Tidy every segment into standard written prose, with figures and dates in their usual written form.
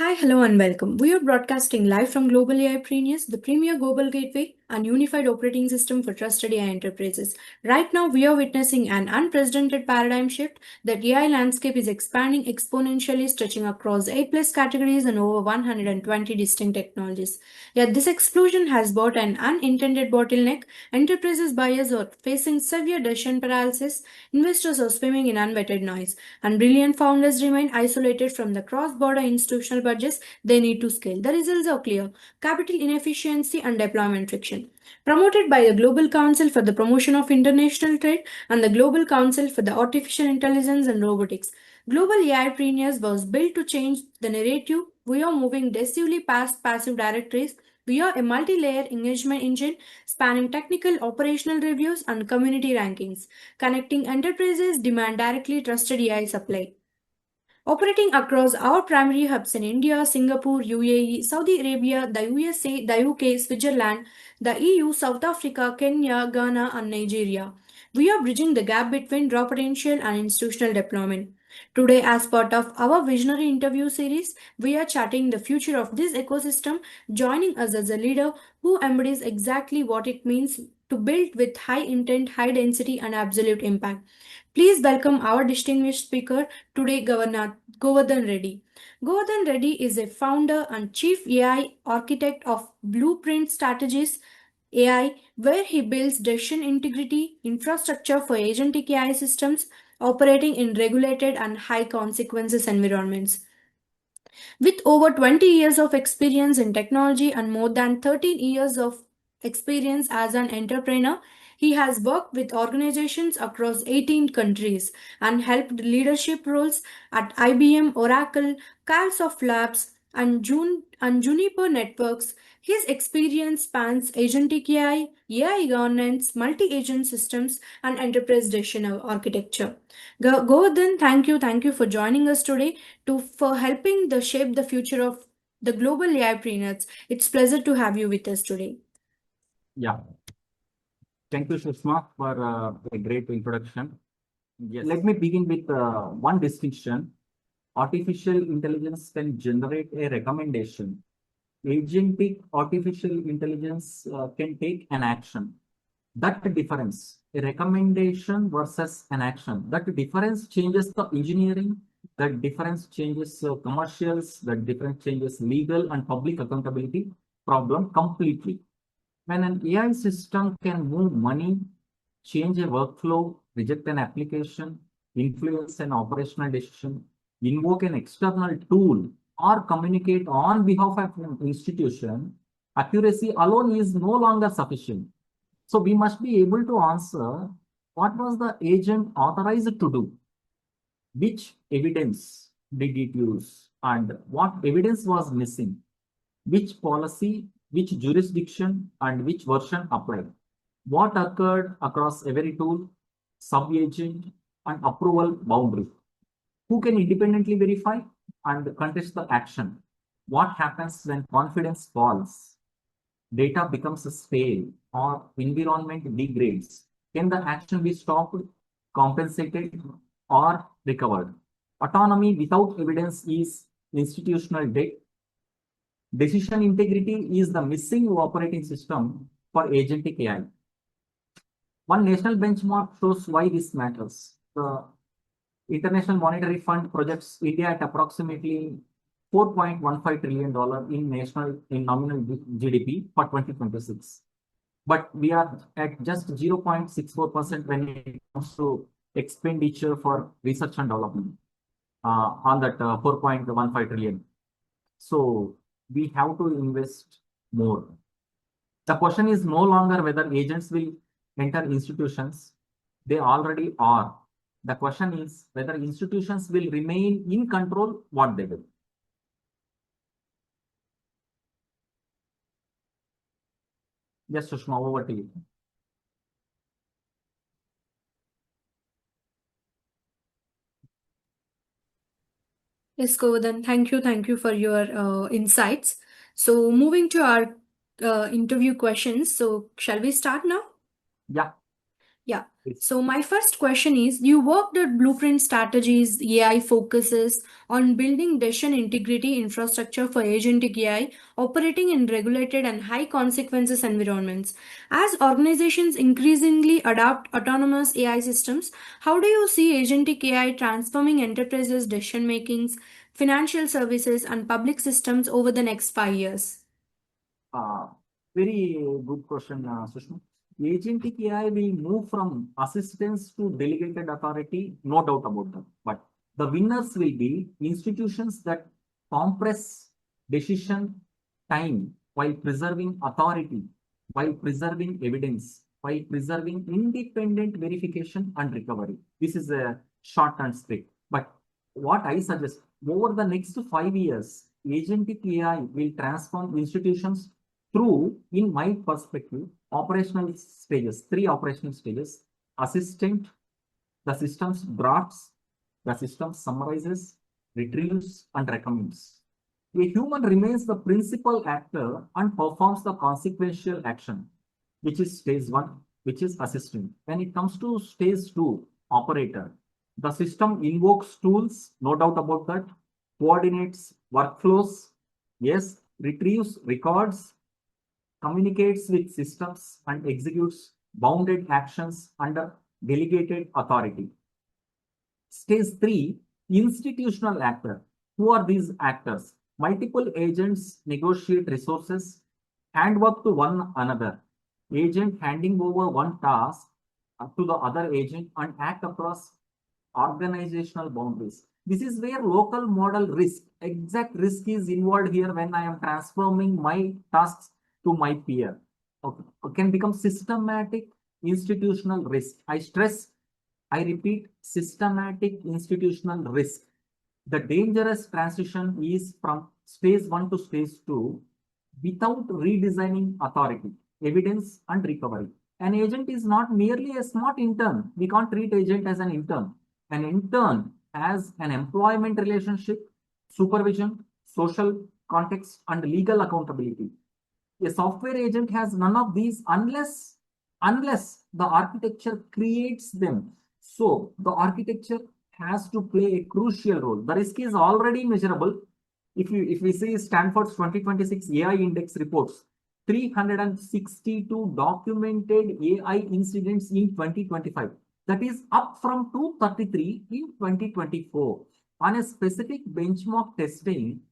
Hi, hello, and welcome. We are broadcasting live from GlobalAiPreneurs, the premier global gateway and unified operating system for trusted AI enterprises. Right now, we are witnessing an unprecedented paradigm shift. The AI landscape is expanding exponentially, stretching across 8 plus categories and over 120 distinct technologies. Yet, this explosion has brought an unintended bottleneck. Enterprises buyers are facing severe decision paralysis, investors are swimming in unvetted noise, and brilliant founders remain isolated from the cross border institutional budgets they need to scale. The results are clear: capital inefficiency and deployment friction. Promoted by the Global Council for the Promotion of International Trade and the Global Council for the Artificial Intelligence and Robotics, Global AIpreneurs was built to change the narrative. We are moving decisively past passive directories. We are a multi-layer engagement engine spanning technical, operational reviews, and community rankings. Connecting enterprises demand directly trusted AI supply. Operating across our primary hubs in India, Singapore, UAE, Saudi Arabia, the USA, the UK, Switzerland, the EU, South Africa, Kenya, Ghana, and Nigeria. We are bridging the gap between raw potential and institutional deployment. Today, as part of our visionary interview series, we are charting the future of this ecosystem. Joining us as a leader who embodies exactly what it means to build with high intent, high density, and absolute impact. Please welcome our distinguished speaker today, Govardhan Reddy. Govardhan Reddy is a founder and chief AI architect of Blueprint Strategies AI, where he builds decision integrity infrastructure for agentic AI systems operating in regulated and high consequences environments. With over 20 years of experience in technology and more than 13 years of experience as an entrepreneur, he has worked with organizations across 18 countries and helped leadership roles at IBM, Oracle, Carlsoft Labs, and Juniper Networks. His experience spans agentic AI governance, multi-agent systems, and enterprise decision architecture. Govardhan, thank you for joining us today for helping the shape the future of the global AIpreneurs. It's pleasure to have you with us today. Yeah, thank you, Sushma, for a great introduction. Yes. Let me begin with one distinction. Artificial intelligence can generate a recommendation. Agentic artificial intelligence can take an action. That difference, a recommendation versus an action, that difference changes the engineering, that difference changes commercials, that difference changes legal and public accountability problem completely. When an AI system can move money, change a workflow, reject an application, influence an operational decision, invoke an external tool, or communicate on behalf of an institution, accuracy alone is no longer sufficient. So we must be able to answer what was the agent authorized to do, which evidence did it use, and what evidence was missing, which policy, which jurisdiction, and which version applied, what occurred across every tool, sub-agent, and approval boundary, who can independently verify and contest the action, what happens when confidence falls, data becomes stale, or environment degrades. Can the action be stopped, compensated, or recovered? Autonomy without evidence is institutional debt. Decision integrity is the missing operating system for agentic AI. One national benchmark shows why this matters. The International Monetary Fund projects India at approximately $4.15 trillion in nominal GDP for 2026. But we are at just 0.64% when it comes to expenditure for research and development on that 4.15 trillion. So we have to invest more. The question is no longer whether agents will enter institutions. They already are. The question is whether institutions will remain in control what they do. Yes, Sushma, over to you. Yes, Govardhan, thank you for your insights. So, moving to our interview questions. So, shall we start now? Yeah. Yeah. Yes. So my first question is, you worked at Blueprint Strategies. AI focuses on building decision integrity infrastructure for agentic AI operating in regulated and high consequences environments. As organizations increasingly adopt autonomous AI systems, how do you see agentic AI transforming enterprises' decision makings, financial services, and public systems over the next 5 years? Uh, Very good question, Sushma. Agentic AI will move from assistance to delegated authority, no doubt about that. But the winners will be institutions that compress decision time while preserving authority, while preserving evidence, while preserving independent verification and recovery. This is a short and straight. But what I suggest, over the next 5 years, agentic AI will transform institutions through, in my perspective, operational stages, three operational stages: assistant, the system drafts, the system summarizes, retrieves, and recommends. A human remains the principal actor and performs the consequential action, which is stage one, which is assistant. When it comes to stage two, operator, the system invokes tools, no doubt about that, coordinates workflows, yes, retrieves records, communicates with systems, and executes bounded actions under delegated authority. Stage three, institutional actor. Who are these actors? Multiple agents negotiate resources, hand work to one another. Agent handing over one task to the other agent and act across organizational boundaries. This is where local model risk, exact risk is involved here when I am transforming my tasks to my peer. Okay. Can become systematic institutional risk. I repeat, systematic institutional risk. The dangerous transition is from stage one to stage two without redesigning authority, evidence, and recovery. An agent is not merely a smart intern. We can't treat agent as an intern. An intern has an employment relationship, supervision, social context, and legal accountability. A software agent has none of these unless the architecture creates them. So the architecture has to play a crucial role. The risk is already measurable. If we see Stanford's 2026 AI index reports, 362 documented AI incidents in 2025. That is up from 233 in 2024. On a specific benchmark testing,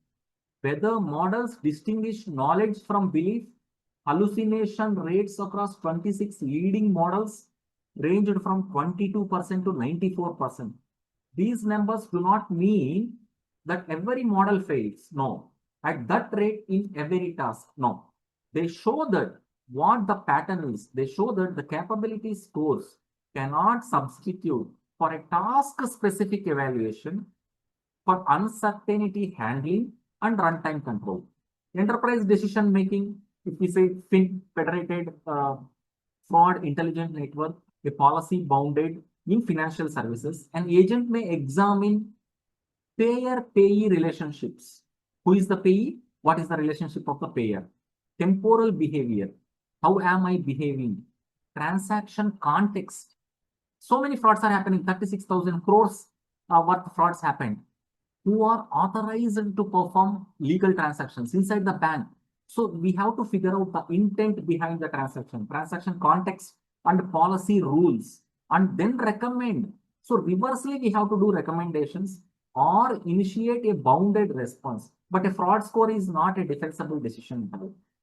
whether models distinguish knowledge from belief, hallucination rates across 26 leading models ranged from 22% to 94%. These numbers do not mean that every model fails. No. At that rate in every task. No. They show that what the pattern is. They show that the capability scores cannot substitute for a task-specific evaluation, for uncertainty handling, and runtime control. Enterprise decision making, if we say federated fraud intelligent network, a policy bounded in financial services, an agent may examine payer-payee relationships. Who is the payee? What is the relationship of the payer? Temporal behavior. How am I behaving? Transaction context. So many frauds are happening. 36,000 crores worth frauds happened. Who are authorized to perform legal transactions inside the bank. So we have to figure out the intent behind the transaction context and policy rules, and then recommend. So reversely, we have to do recommendations or initiate a bounded response. But a fraud score is not a defensible decision.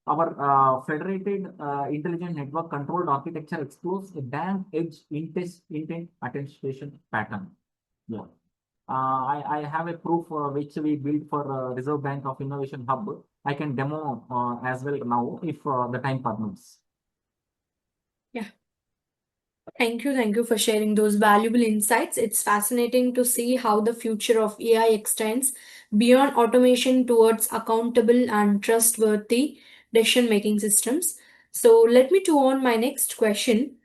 Our federated intelligent network controlled architecture explores a bank edge intent attestation pattern. Yeah. I have a proof which we built for Reserve Bank of Innovation Hub. I can demo as well now if the time permits. Yeah. Thank you for sharing those valuable insights. It's fascinating to see how the future of AI extends beyond automation towards accountable and trustworthy decision making systems. So, let me to on my next question.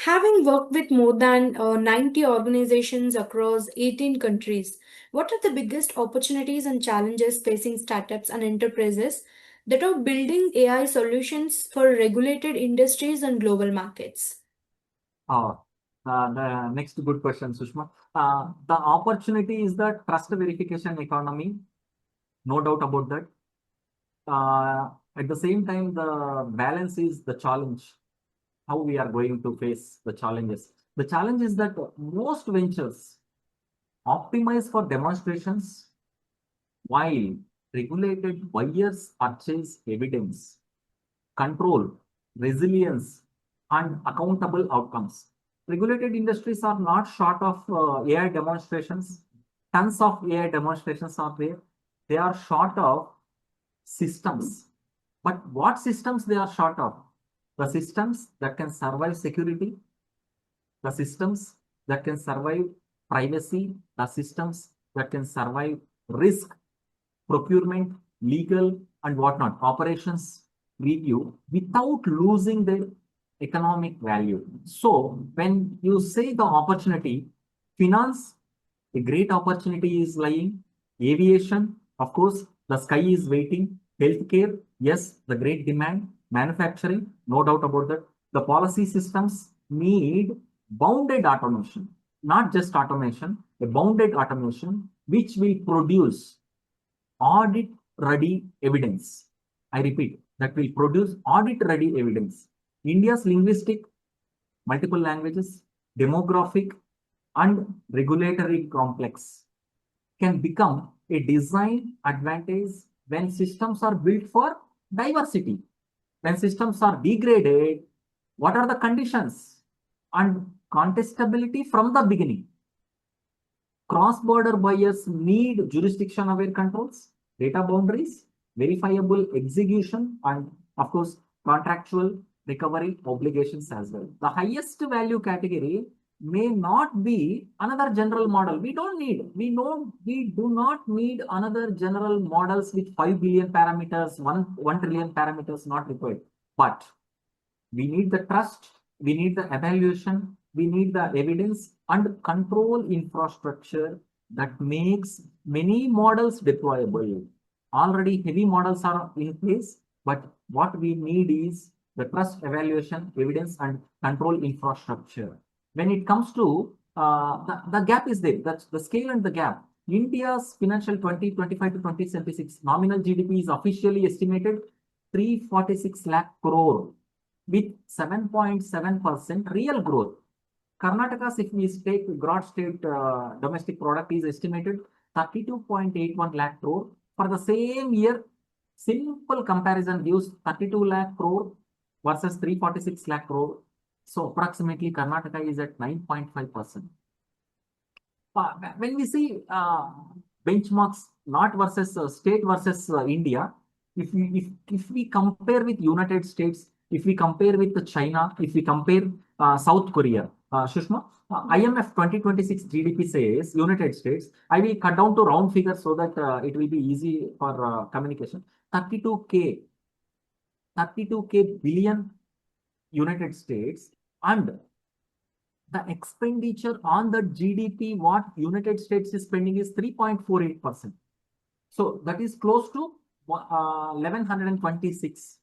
Having worked with more than 90 organizations across 18 countries, what are the biggest opportunities and challenges facing startups and enterprises that are building AI solutions for regulated industries and global markets? The next good question, Sushma. The opportunity is the trust verification economy, no doubt about that. At the same time, the balance is the challenge, how we are going to face the challenges. The challenge is that most ventures optimize for demonstrations while regulated buyers purchase evidence, control, resilience, and accountable outcomes. Regulated industries are not short of AI demonstrations. Tons of AI demonstrations are there. They are short of systems. But what systems they are short of? The systems that can survive security, the systems that can survive privacy, the systems that can survive risk, procurement, legal, and whatnot, operations review without losing their economic value. So when you say the opportunity, finance, a great opportunity is lying. Aviation, of course, the sky is waiting. Healthcare, yes, the great demand. Manufacturing, no doubt about that. The policy systems need bounded automation, not just automation, a bounded automation which will produce audit ready evidence. I repeat, that will produce audit ready evidence. India's linguistic, multiple languages, demographic, and regulatory complex can become a design advantage when systems are built for diversity. When systems are degraded, what are the conditions? And contestability from the beginning. Cross-border buyers need jurisdiction-aware controls, data boundaries, verifiable execution, and of course, contractual recovery obligations as well. The highest value category may not be another general model. We do not need another general models with 5 billion parameters, 1 trillion parameters not required. But we need the trust, we need the evaluation, we need the evidence and control infrastructure that makes many models deployable. Already heavy models are in place, but what we need is the trust, evaluation, evidence, and control infrastructure. When it comes to the gap is there, that's the scale and the gap. India's financial 2025 to 2076 nominal GDP is officially estimated 346 lakh crore with 7.7% real growth. Karnataka's, if we take gross state domestic product, is estimated 32.81 lakh crore. For the same year, simple comparison gives 32 lakh crore versus 346 lakh crore. So approximately Karnataka is at 9.5%. When we see benchmarks, not versus state versus India, if we compare with United States, if we compare with China, if we compare South Korea, Shushma, IMF 2026 GDP says United States. I will cut down to round figures so that it will be easy for communication. 32K billion United States, and the expenditure on the GDP what United States is spending is 3.48%. So that is close to $1,126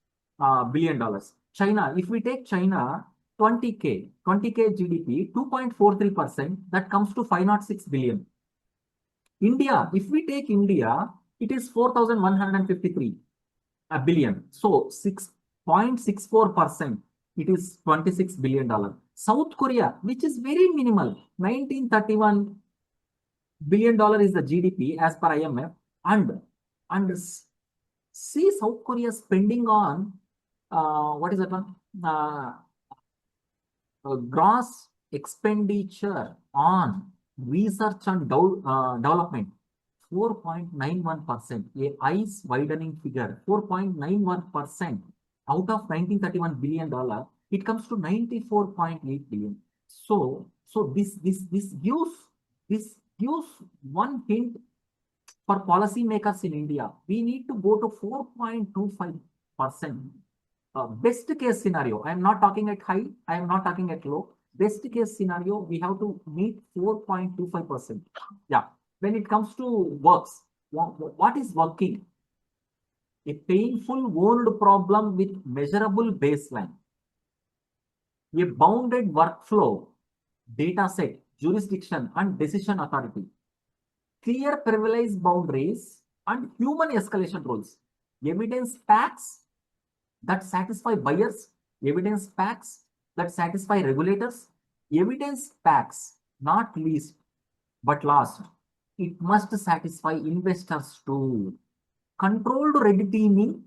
billion. China, if we take China, 20K GDP, 2.43%, that comes to 506 billion. India, if we take India, it is 4,153 billion. So 6.64%, it is $26 billion. South Korea, which is very minimal, $1931 billion is the GDP as per IMF, and see South Korea spending on what is that one? Gross expenditure on research and development, 4.91%, a eyes widening figure, 4.91% out of $1931 billion, it comes to 94.8 billion. So this gives one hint for policymakers in India. We need to go to 4.25%. Best case scenario, I am not talking at high, I am not talking at low. Best case scenario, we have to meet 4.25%. Yeah. When it comes to works, what is working? A painful world problem with measurable baseline. A bounded workflow data set, jurisdiction, and decision authority, clear privilege boundaries, and human escalation rules. Evidence packs that satisfy buyers, evidence packs that satisfy regulators, evidence packs, not least but last, it must satisfy investors too. Controlled red teaming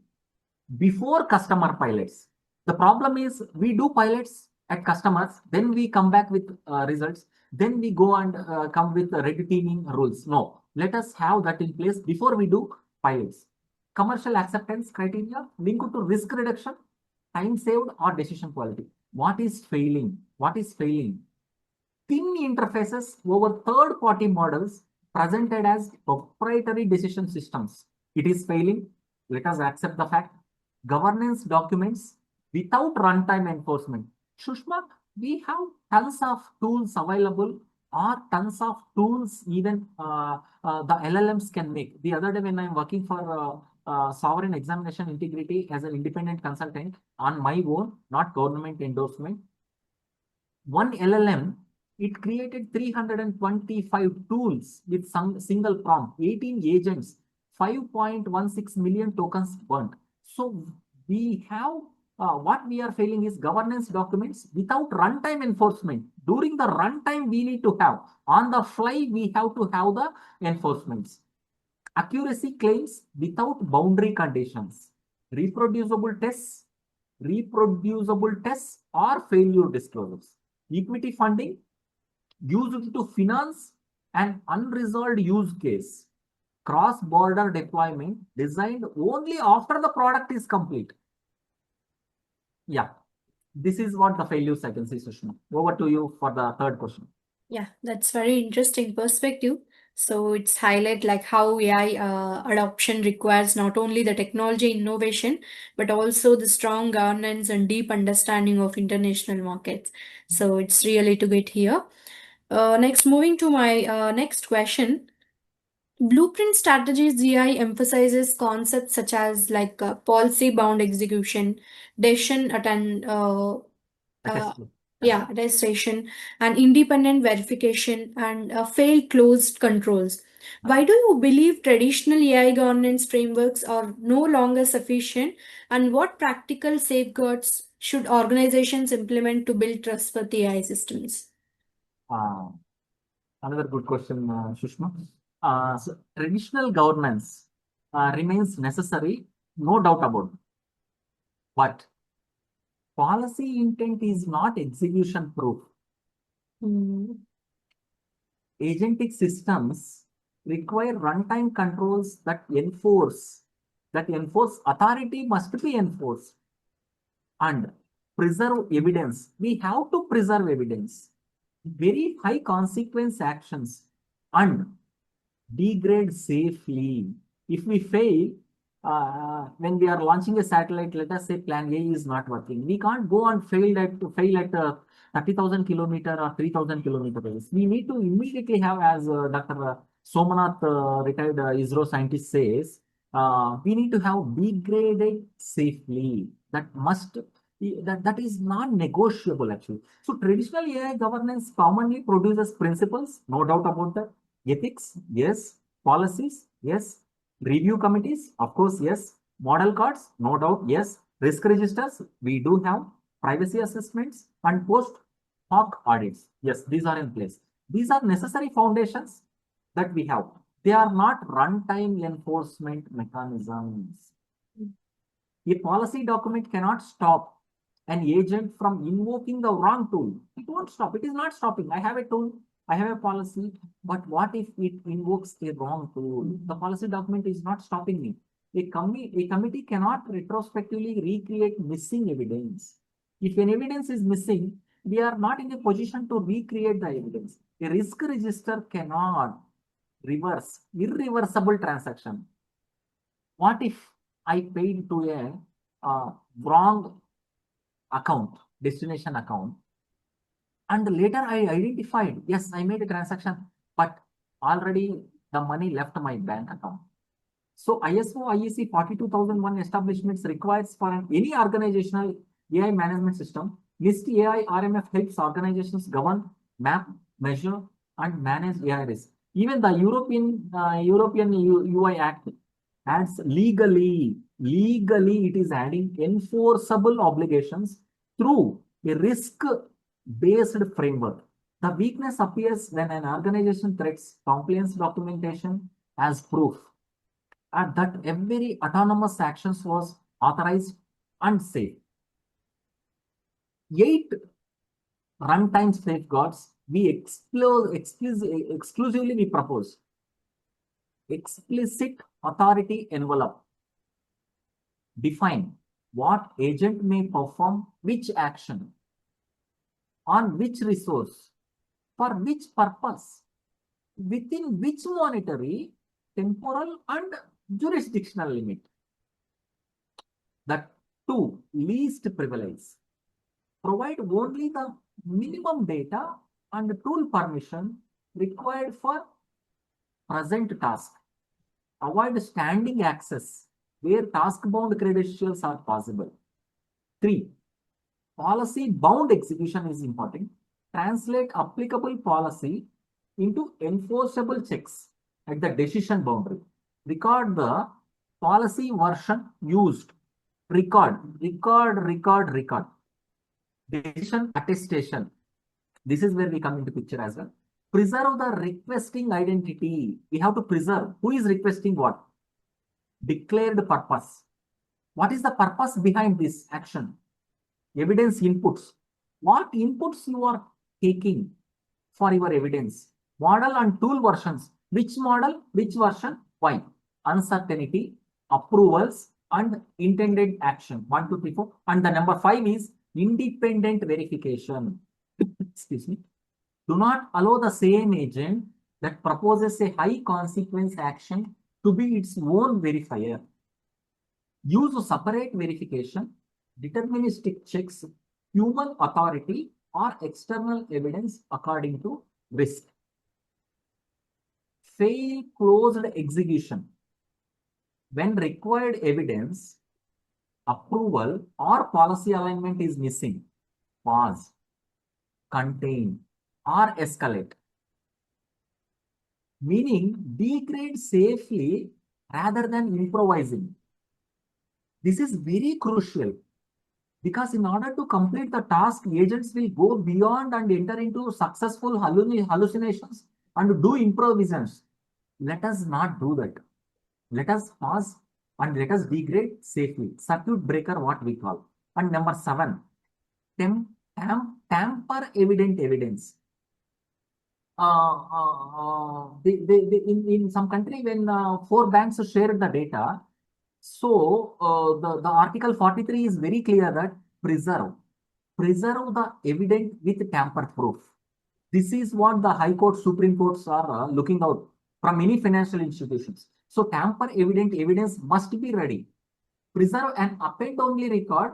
before customer pilots. The problem is we do pilots at customers, then we come back with results, then we go and come with red teaming rules. No, let us have that in place before we do pilots. Commercial acceptance criteria linked to risk reduction, time saved, or decision quality. What is failing? What is failing? Thin interfaces over third-party models presented as proprietary decision systems. It is failing. Let us accept the fact. Governance documents without runtime enforcement. Shushma, we have tons of tools available, or tons of tools even the LLMs can make. The other day when I'm working for sovereign examination integrity as an independent consultant on my own, not government endorsement, one LLM, it created 325 tools with some single prompt, 18 agents, 5.16 million tokens burnt. So we have what we are failing is governance documents without runtime enforcement. During the runtime, we need to have on the fly, we have to have the enforcements. Accuracy claims without boundary conditions. Reproducible tests or failure disclosures. Equity funding used to finance an unresolved use case. Cross-border deployment designed only after the product is complete. Yeah, this is what the failures I can see, Sushma. Over to you for the third question. Yeah, that's very interesting perspective. So it's highlight like how AI adoption requires not only the technology innovation, but also the strong governance and deep understanding of international markets. So it's really to get here. Next, moving to my next question. Blueprint Strategies GI emphasizes concepts such as like policy bound execution, decision uh, yeah, registration, and independent verification, and failed closed controls. Why do you believe traditional AI governance frameworks are no longer sufficient, and what practical safeguards should organizations implement to build trustworthy AI systems? Uh, Another good question, Shushma. So traditional governance remains necessary, no doubt about it. But policy intent is not execution proof. Agentic systems require runtime controls that enforce authority must be enforced and preserve evidence. We have to preserve evidence. Very high consequence actions and degrade safely. If we fail, when we are launching a satellite, let us say plan A is not working. We can't go and fail at 30,000 kilometer or 3,000 kilometers. We need to immediately have, as Dr. Somanath, retired ISRO scientist says, we need to have degraded safely. That is non-negotiable actually. So traditional AI governance commonly produces principles, no doubt about that. Ethics, yes. Policies, yes. Review committees, of course, yes. Model cards, no doubt, yes. Risk registers, we do have. Privacy assessments and post hoc audits, yes, these are in place. These are necessary foundations that we have. They are not runtime enforcement mechanisms. A policy document cannot stop an agent from invoking the wrong tool. It won't stop. It is not stopping. I have a tool, I have a policy, but what if it invokes a wrong tool? The policy document is not stopping me. A committee cannot retrospectively recreate missing evidence. If an evidence is missing, we are not in a position to recreate the evidence. A risk register cannot reverse irreversible transaction. What if I paid to a wrong account, destination account, and later I identified, yes, I made a transaction, but already the money left my bank account. So ISO IEC 42001 establishments requires for any organizational AI management system. NIST AI RMF helps organizations govern map, measure, and manage AI risk. Even the European UI Act adds legally it is adding enforceable obligations through a risk-based framework. The weakness appears when an organization treats compliance documentation as proof and that every autonomous actions was authorized and safe. 8 runtime safeguards we exclusively we propose. Explicit authority envelope. Define what agent may perform which action, on which resource, for which purpose, within which monetary, temporal, and jurisdictional limit. The 2, least privilege. Provide only the minimum data and tool permission required for present task. Avoid standing access where task-bound credentials are possible. 3, policy-bound execution is important. Translate applicable policy into enforceable checks at the decision boundary. Record the policy version used. Record. Decision attestation. This is where we come into picture as well. Preserve the requesting identity. We have to preserve who is requesting what. Declared purpose. What is the purpose behind this action? Evidence inputs. What inputs you are taking for your evidence? Model and tool versions. Which model, which version, why? Uncertainty, approvals, and intended action. 1, 2, 3, 4. And the number 5 is independent verification. Excuse me. Do not allow the same agent that proposes a high consequence action to be its own verifier. Use a separate verification, deterministic checks, human authority, or external evidence according to risk. Fail closed execution. When required evidence, approval, or policy alignment is missing, pause, contain, or escalate. Meaning degrade safely rather than improvising. This is very crucial because in order to complete the task, agents will go beyond and enter into successful hallucinations and do improvisations. Let us not do that. Let us pause and let us degrade safely. Circuit breaker, what we call. And number 7, tamper-evident evidence. In some country, when 4 banks shared the data, so the Article 43 is very clear that preserve the evidence with tamper-proof. This is what the High Court, Supreme Courts are looking out from any financial institutions. So tamper-evident evidence must be ready. Preserve an append-only record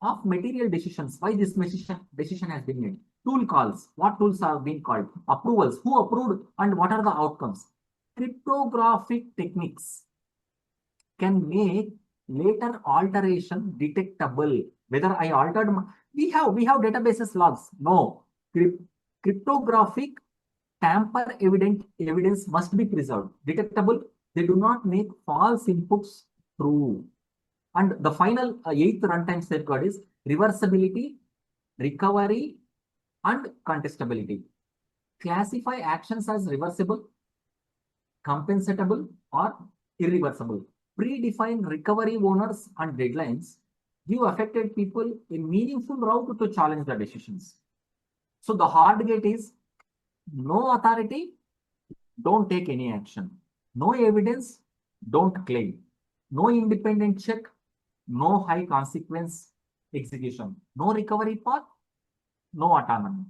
of material decisions. Why this decision has been made? Tool calls. What tools are being called? Approvals. Who approved and what are the outcomes? Cryptographic techniques can make later alteration detectable. Whether I altered, we have databases logs. No, cryptographic tamper-evident evidence must be preserved. Detectable. They do not make false inputs true. And the final 8th runtime safeguard is reversibility, recovery, and contestability. Classify actions as reversible, compensatable, or irreversible. Predefine recovery owners and deadlines. Give affected people a meaningful route to challenge the decisions. So the hard gate is no authority, don't take any action. No evidence, don't claim. No independent check, no high consequence execution. No recovery path, no autonomy.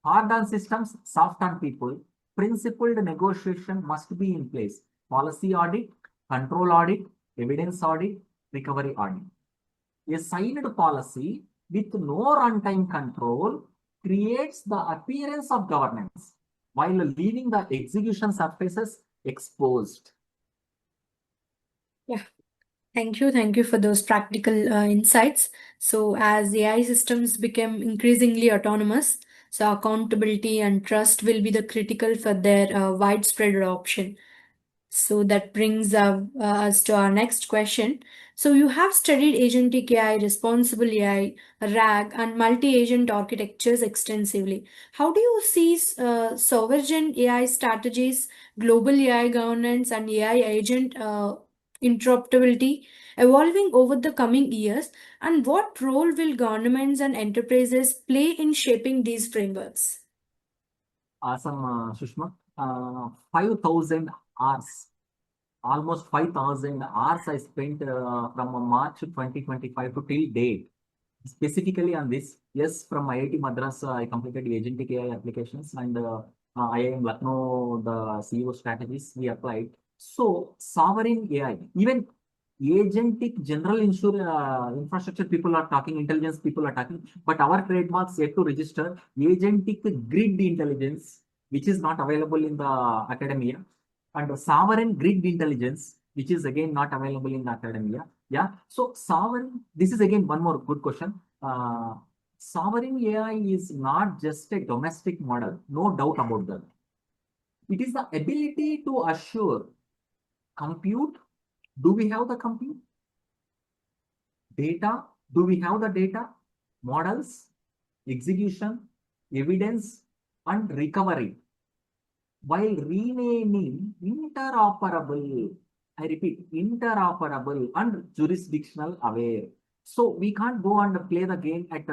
Hard on systems, soft on people. Principled negotiation must be in place. Policy audit, control audit, evidence audit, recovery audit. A signed policy with no runtime control creates the appearance of governance while leaving the execution surfaces exposed. Yeah. Thank you for those practical insights. So as AI systems become increasingly autonomous, So accountability and trust will be the critical for their widespread adoption. So that brings us to our next question. So you have studied agentic AI, responsible AI, RAG, and multi-agent architectures extensively. How do you see sovereign AI strategies, global AI governance, and AI agent interoperability evolving over the coming years? And what role will governments and enterprises play in shaping these frameworks? Awesome, Sushma. 5,000 hours, almost 5,000 hours I spent from March 2025 to till date. Specifically on this, yes, from IIT Madras, I completed the Agentic AI applications and IIM Lucknow, the CEO strategies we applied. So, sovereign AI, even agentic general infrastructure people are talking, intelligence people are talking, but our trademarks yet to register agentic grid intelligence, which is not available in the academia, and sovereign grid intelligence, which is again not available in the academia. Yeah. So sovereign, this is again one more good question. Sovereign AI is not just a domestic model, no doubt about that. It is the ability to assure compute. Do we have the compute? Data. Do we have the data? Models, execution, evidence, and recovery, while remaining interoperable. I repeat, interoperable and jurisdictional aware. So we can't go and play the game at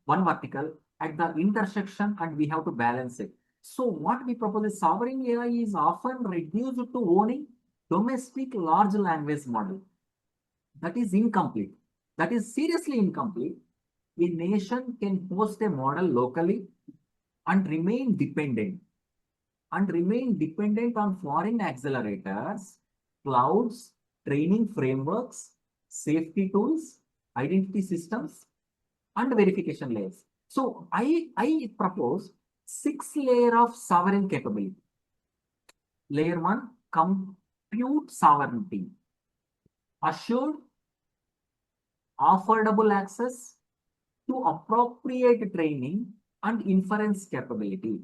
one vertical at the intersection and we have to balance it. So what we propose is sovereign AI is often reduced to owning domestic large language model. That is incomplete. That is seriously incomplete. A nation can host a model locally and remain dependent on foreign accelerators, clouds, training frameworks, safety tools, identity systems, and verification layers. So I propose 6 layers of sovereign capability. Layer 1, compute sovereignty. Assured, affordable access to appropriate training and inference capability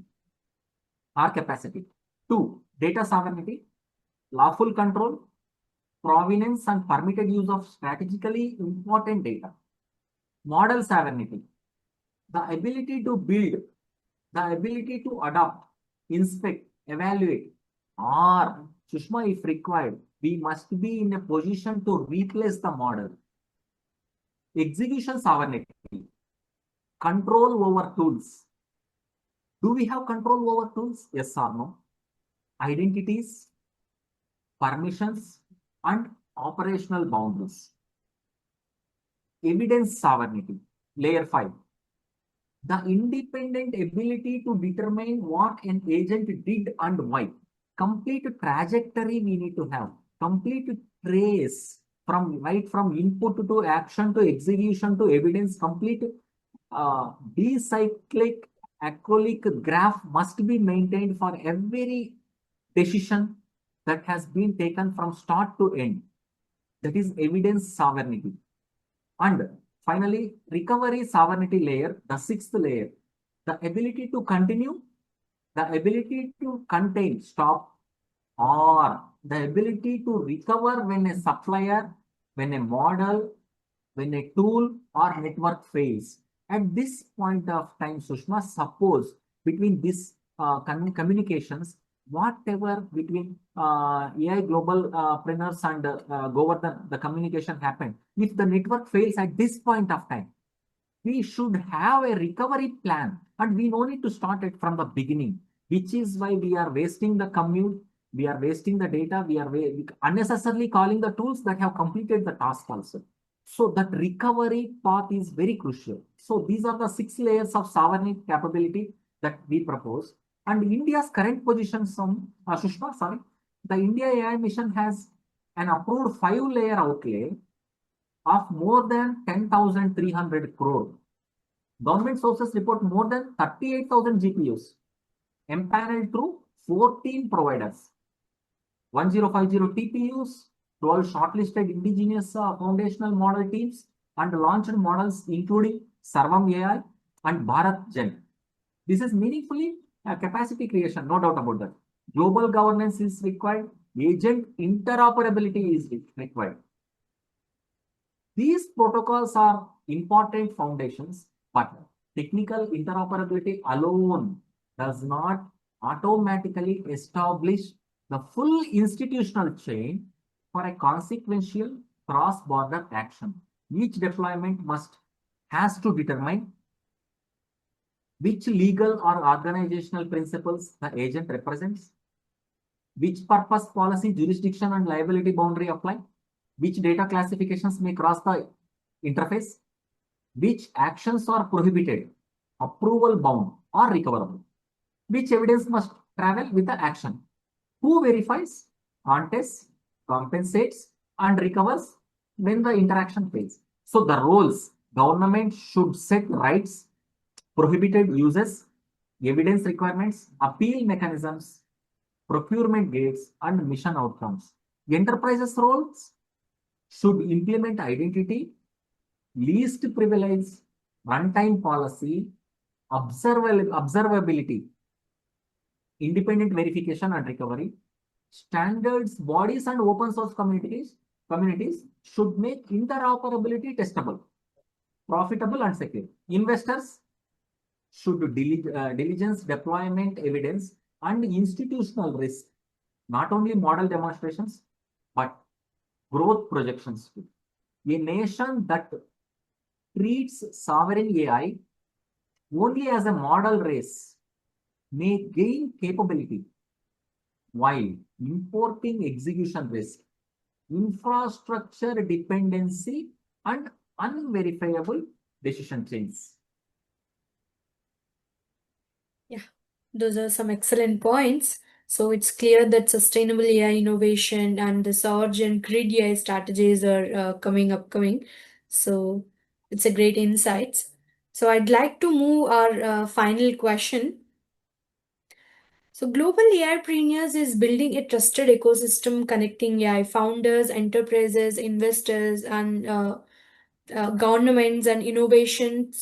or capacity. 2, data sovereignty, lawful control, provenance and permitted use of strategically important data. Model sovereignty, the ability to build, the ability to adopt, inspect, evaluate, or Sushma, if required, we must be in a position to replace the model. Execution sovereignty, control over tools. Do we have control over tools? Yes or no? Identities, permissions, and operational boundaries. Evidence sovereignty, layer 5. The independent ability to determine what an agent did and why. Complete trajectory we need to have. Complete trace from right from input to action to execution to evidence. Complete decyclic acrylic graph must be maintained for every decision that has been taken from start to end. That is evidence sovereignty. And finally, recovery sovereignty layer, the 6th layer, the ability to continue, the ability to contain, stop, or the ability to recover when a supplier, when a model, when a tool or network fails. At this point of time, Sushma, suppose between these communications, whatever between AI GlobalAiPreneurs and Govardhan, the communication happened. If the network fails at this point of time, we should have a recovery plan and we no need to start it from the beginning, which is why we are wasting the commute, we are wasting the data, we are unnecessarily calling the tools that have completed the task also. So that recovery path is very crucial. So these are the 6 layers of sovereign capability that we propose. And India's current position, Sushma, sorry, the India AI mission has an approved 5-layer outlay of more than 10,300 crore. Government sources report more than 38,000 GPUs empaneled through 14 providers, 1050 TPUs, 12 shortlisted indigenous foundational model teams, and launched models including Sarvam AI and Bharat Gen. This is meaningfully capacity creation, no doubt about that. Global governance is required. Agent interoperability is required. These protocols are important foundations, but technical interoperability alone does not automatically establish the full institutional chain for a consequential cross-border action. Each deployment has to determine which legal or organizational principles the agent represents, which purpose, policy, jurisdiction, and liability boundary apply, which data classifications may cross the interface, which actions are prohibited, approval bound, or recoverable, which evidence must travel with the action, who verifies, contests, compensates, and recovers when the interaction fails. So the roles: government should set rights, prohibited uses, evidence requirements, appeal mechanisms, procurement gates, and mission outcomes. Enterprises' roles should implement identity, least privilege, runtime policy, observability, independent verification and recovery. Standards, bodies, and open source communities should make interoperability testable, profitable, and secure. Investors should diligence deployment evidence and institutional risk, not only model demonstrations, but growth projections too. A nation that treats sovereign AI only as a model race may gain capability while importing execution risk, infrastructure dependency, and unverifiable decision chains. Yeah, those are some excellent points. So it's clear that sustainable AI innovation and the surge and grid AI strategies are coming. So it's a great insights. So I'd like to move our final question. So Global AIpreneurs is building a trusted ecosystem connecting AI founders, enterprises, investors, and governments and innovation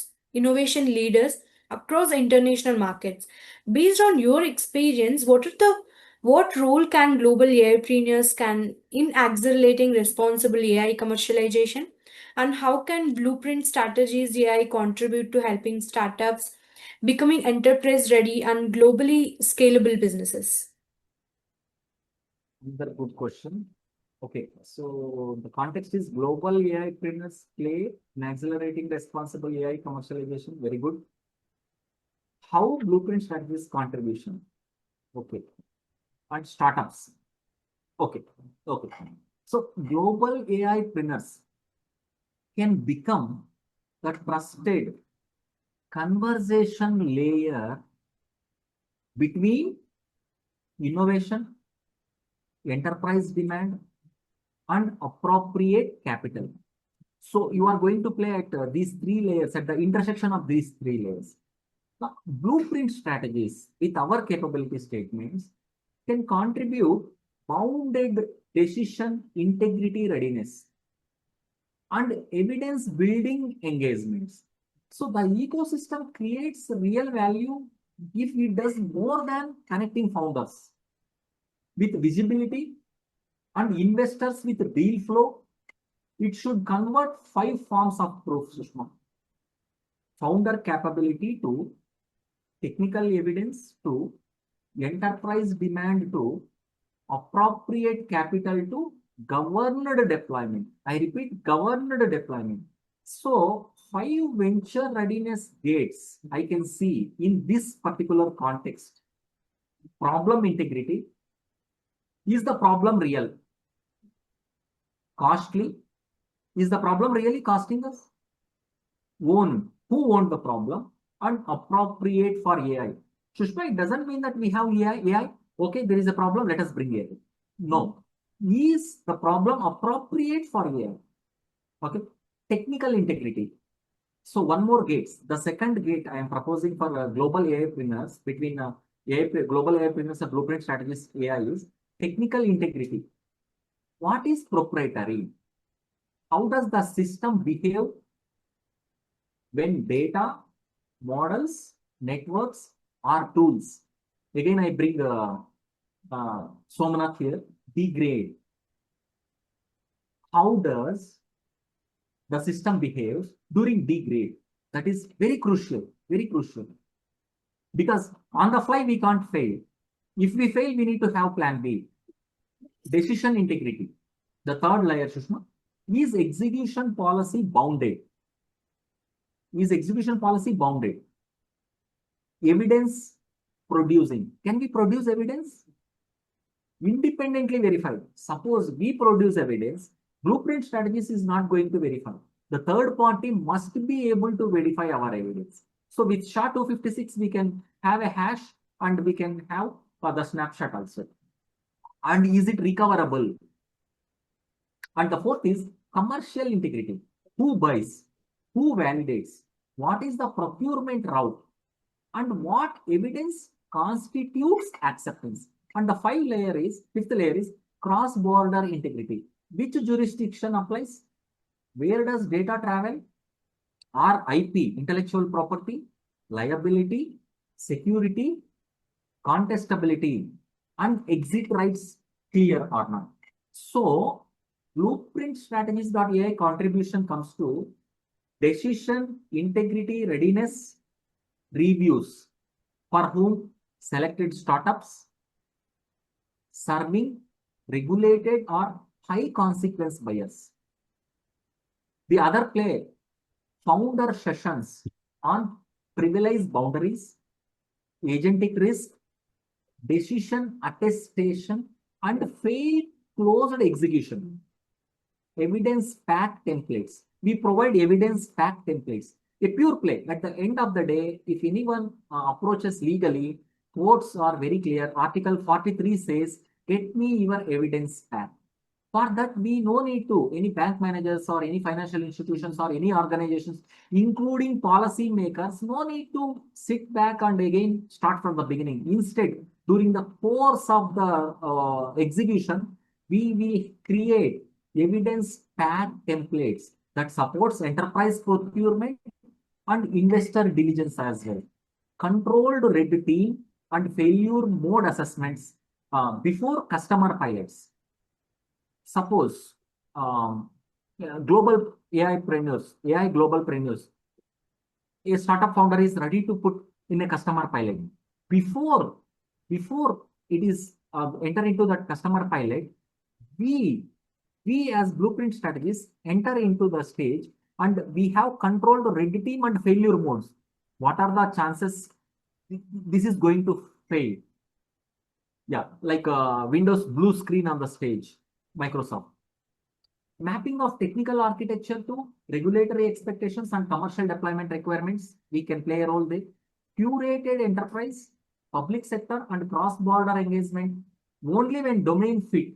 leaders across international markets. Based on your experience, what role can global AIpreneurs can in accelerating responsible AI commercialization, and how can Blueprint Strategies AI contribute to helping startups becoming enterprise ready and globally scalable businesses? Another good question. Okay, so the context is global AI trainers play in accelerating responsible AI commercialization. Very good. How Blueprint Strategies contribution? Okay, and startups. Okay, okay. So global AI trainers can become the trusted conversation layer between innovation, enterprise demand, and appropriate capital. So you are going to play at these three layers, at the intersection of these three layers. Now, Blueprint Strategies with our capability statements can contribute bounded decision integrity readiness and evidence building engagements. So the ecosystem creates real value if it does more than connecting founders with visibility and investors with deal flow. It should convert 5 forms of proof, Sushma. Founder capability to technical evidence to enterprise demand to appropriate capital to governed deployment. I repeat, governed deployment. So 5 venture readiness gates I can see in this particular context. Problem integrity. Is the problem real? Costly? Is the problem really costing us? Who owned the problem? And appropriate for AI. Shushma, it doesn't mean that we have AI. Okay, there is a problem, let us bring AI. No. Is the problem appropriate for AI? Okay. Technical integrity. So one more gate. The second gate I am proposing for global AIpreneurs between global AIpreneurs and Blueprint Strategies AI is technical integrity. What is proprietary? How does the system behave when data, models, networks, or tools. Again, I bring Somanath here. Degrade. How does the system behaves during degrade? That is very crucial, very crucial. Because on the fly, we can't fail. If we fail, we need to have plan B. Decision integrity. The third layer, Sushma, is execution policy bounded? Is execution policy bounded? Evidence producing. Can we produce evidence? Independently verified. Suppose we produce evidence, Blueprint Strategies is not going to verify. The third party must be able to verify our evidence. So with SHA-256, we can have a hash and we can have the snapshot also. And is it recoverable? And the fourth is commercial integrity. Who buys? Who validates? What is the procurement route? And what evidence constitutes acceptance? And the fifth layer is cross-border integrity. Which jurisdiction applies? Where does data travel? Are IP, intellectual property, liability, security, contestability, and exit rights clear or not? So, BlueprintStrategies.AI contribution comes to decision integrity readiness reviews for whom? Selected startups serving regulated or high consequence buyers. The other play, founder sessions on privilege boundaries, agentic risk, decision attestation, and fail closed execution. Evidence pack templates. We provide evidence pack templates. A pure play. At the end of the day, if anyone approaches legally, quotes are very clear. Article 43 says, get me your evidence pack. For that, we no need to, any bank managers or any financial institutions or any organizations, including policy makers, no need to sit back and again start from the beginning. Instead, during the course of the execution, we will create evidence pack templates that supports enterprise procurement and investor diligence as well. Controlled red team and failure mode assessments before customer pilots. Suppose global AIpreneurs, AI globalpreneurs, a startup founder is ready to put in a customer pilot. Before it is enter into that customer pilot, we as Blueprint Strategies enter into the stage and we have controlled red team and failure modes. What are the chances this is going to fail? Yeah, like Windows blue screen on the stage, Microsoft. Mapping of technical architecture to regulatory expectations and commercial deployment requirements, we can play a role there. Curated enterprise, public sector and cross-border engagement only when domain fit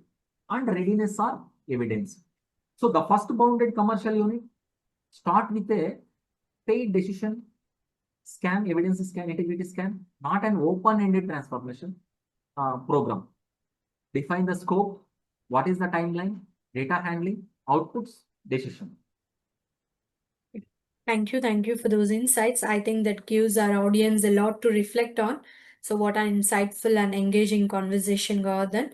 and readiness are evidence. So the first bounded commercial unit start with a paid decision scan, evidence scan, integrity scan, not an open-ended transformation program. Define the scope, what is the timeline, data handling, outputs, decision. Thank you for those insights. I think that gives our audience a lot to reflect on. So, what an insightful and engaging conversation, Govardhan.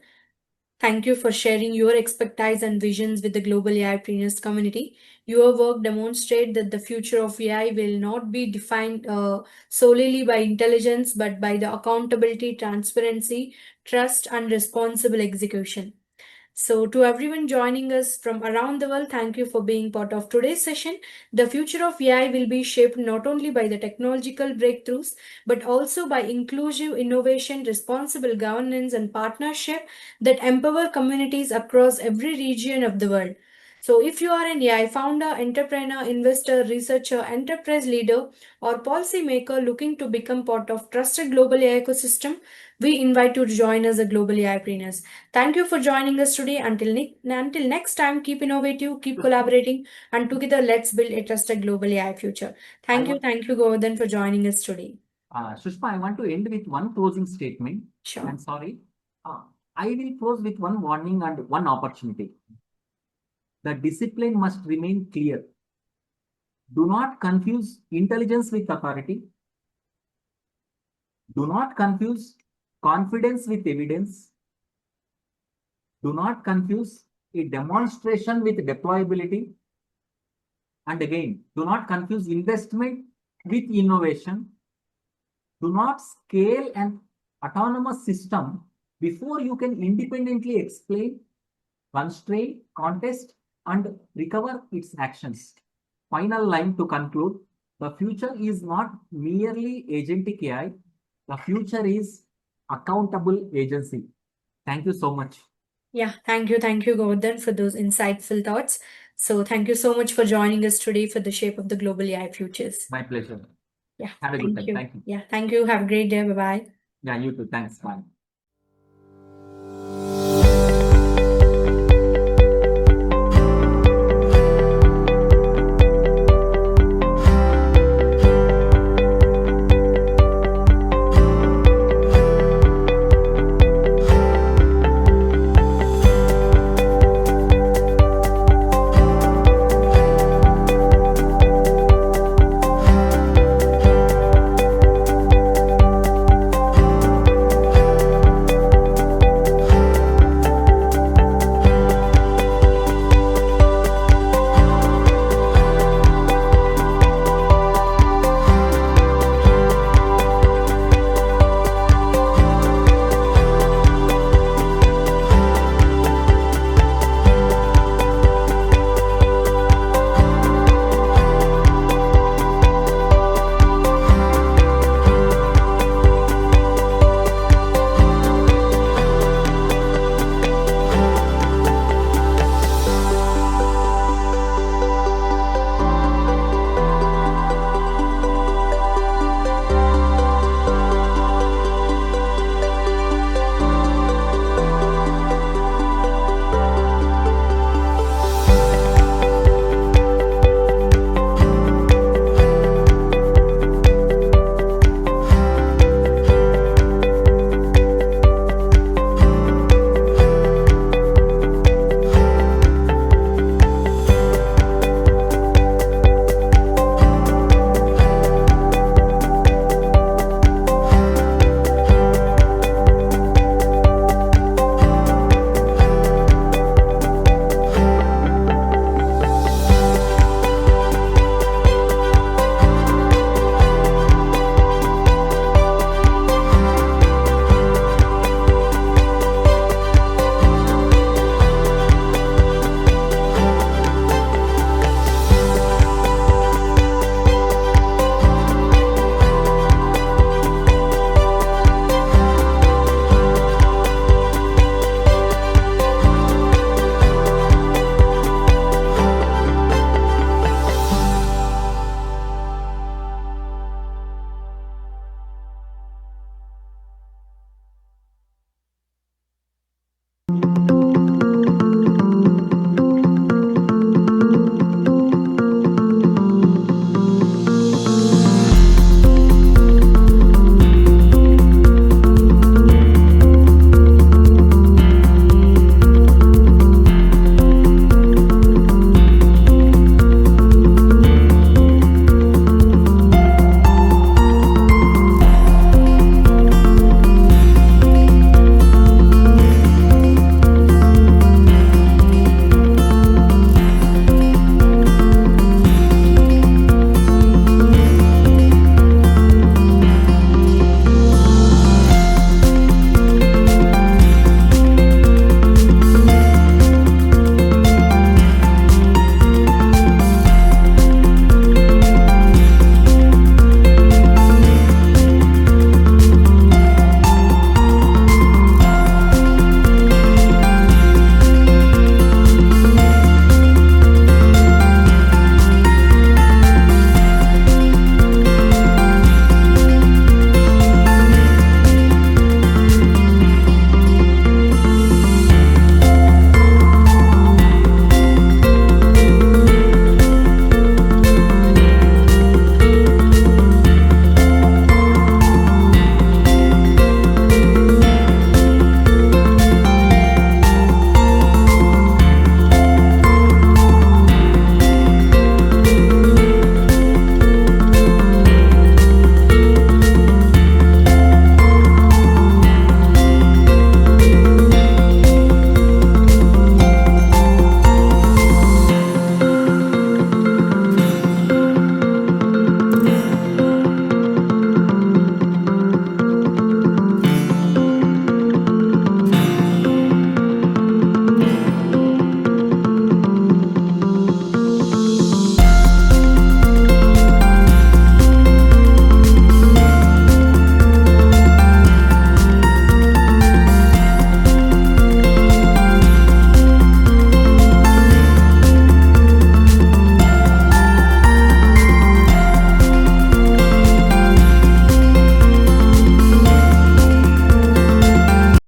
Thank you for sharing your expertise and visions with the global AIpreneurs community. Your work demonstrates that the future of AI will not be defined solely by intelligence, but by the accountability, transparency, trust, and responsible execution. So, to everyone joining us from around the world, thank you for being part of today's session. The future of AI will be shaped not only by the technological breakthroughs, but also by inclusive innovation, responsible governance, and partnership that empower communities across every region of the world. So, if you are an AI founder, entrepreneur, investor, researcher, enterprise leader, or policymaker looking to become part of trusted global AI ecosystem, we invite you to join us at Global AIpreneurs. Thank you for joining us today. Until next time, keep innovative, keep collaborating, and together let's build a trusted global AI future. Thank you, Govardhan, for joining us today. Sushma, I want to end with one closing statement. Sure. I'm sorry. I will close with one warning and one opportunity. The discipline must remain clear. Do not confuse intelligence with authority. Do not confuse confidence with evidence. Do not confuse a demonstration with deployability. And again, do not confuse investment with innovation. Do not scale an autonomous system before you can independently explain, constrain, contest, and recover its actions. Final line to conclude, the future is not merely agentic AI. The future is accountable agency. Thank you so much. Yeah, thank you, Govardhan, for those insightful thoughts. So thank you so much for joining us today for the shape of the global AI futures. My pleasure. Yeah, Have a good time. you. Thank you. Yeah, thank you. Have a great day. Bye-bye. Yeah, you too. Thanks. Bye.